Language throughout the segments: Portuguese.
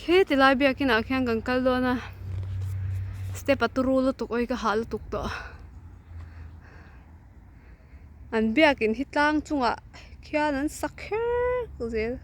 He tilai biakin a khian kan kal do na step aturu lu tuk oi ka hal tuk to an biakin hitlang chunga khian an sakher zel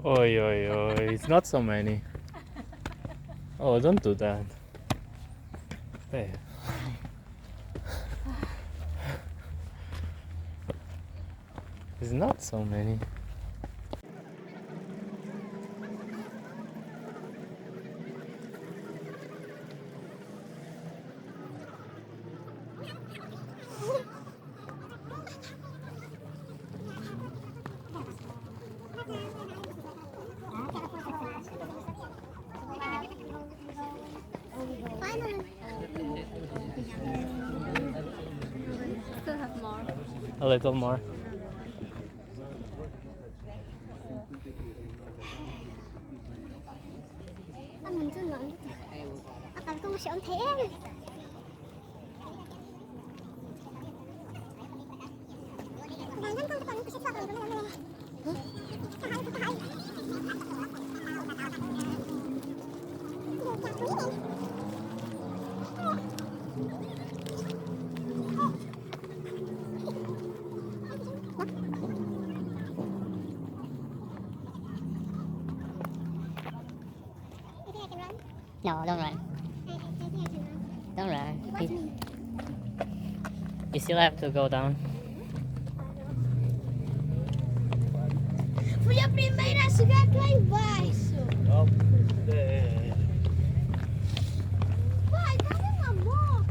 Oi, oi, oi, it's not so many. Oh, don't do that. There. It's not so many. still have more A little more. Mình chưa ngẩn. Akan ko masih on thế. No, don't run. Don't run. You still have to go down. Fui a primeira a chegar lá embaixo. Up there. Pai, cadê uma moto?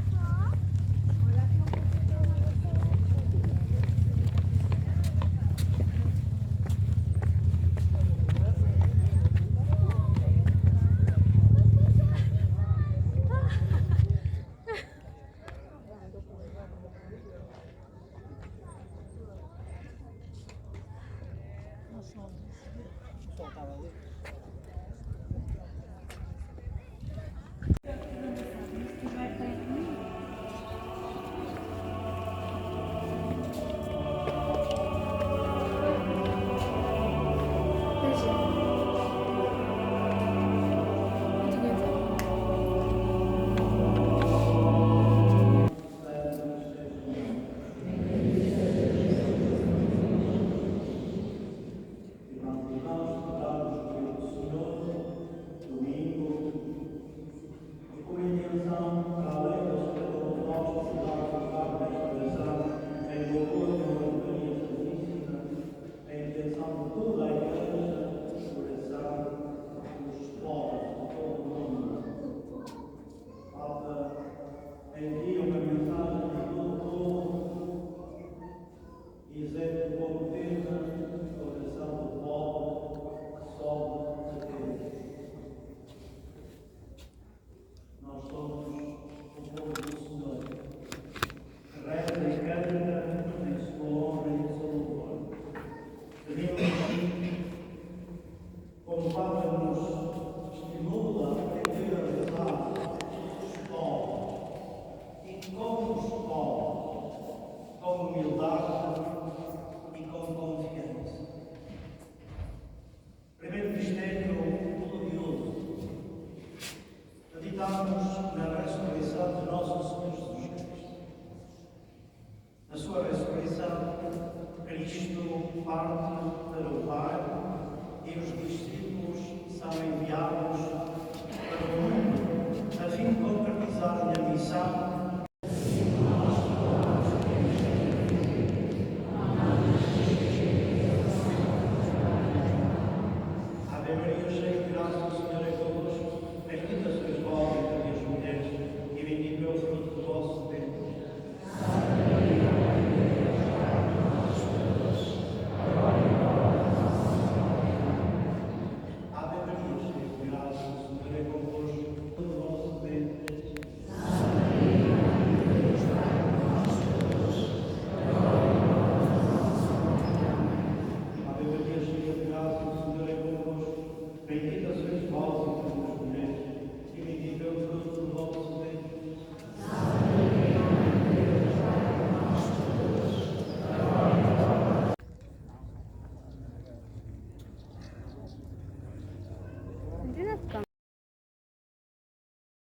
Envia uma mensagem a todo o povo e Zé como tema o coração do pobre que sobe a Deus. Nós somos o povo do Senhor, que reza e canta em sua honra e em seu louvor. Pedimos assim, como o Papa nos estimula a aprender a rezar os pobres, e com os pobres, com humildade e com confiança. Primeiro mistério glorioso. Meditamos na ressurreição de nosso Senhor Jesus Cristo. Na sua ressurreição, Cristo parte para o Pai e os discípulos são enviados para o mundo a fim de concretizarem a missão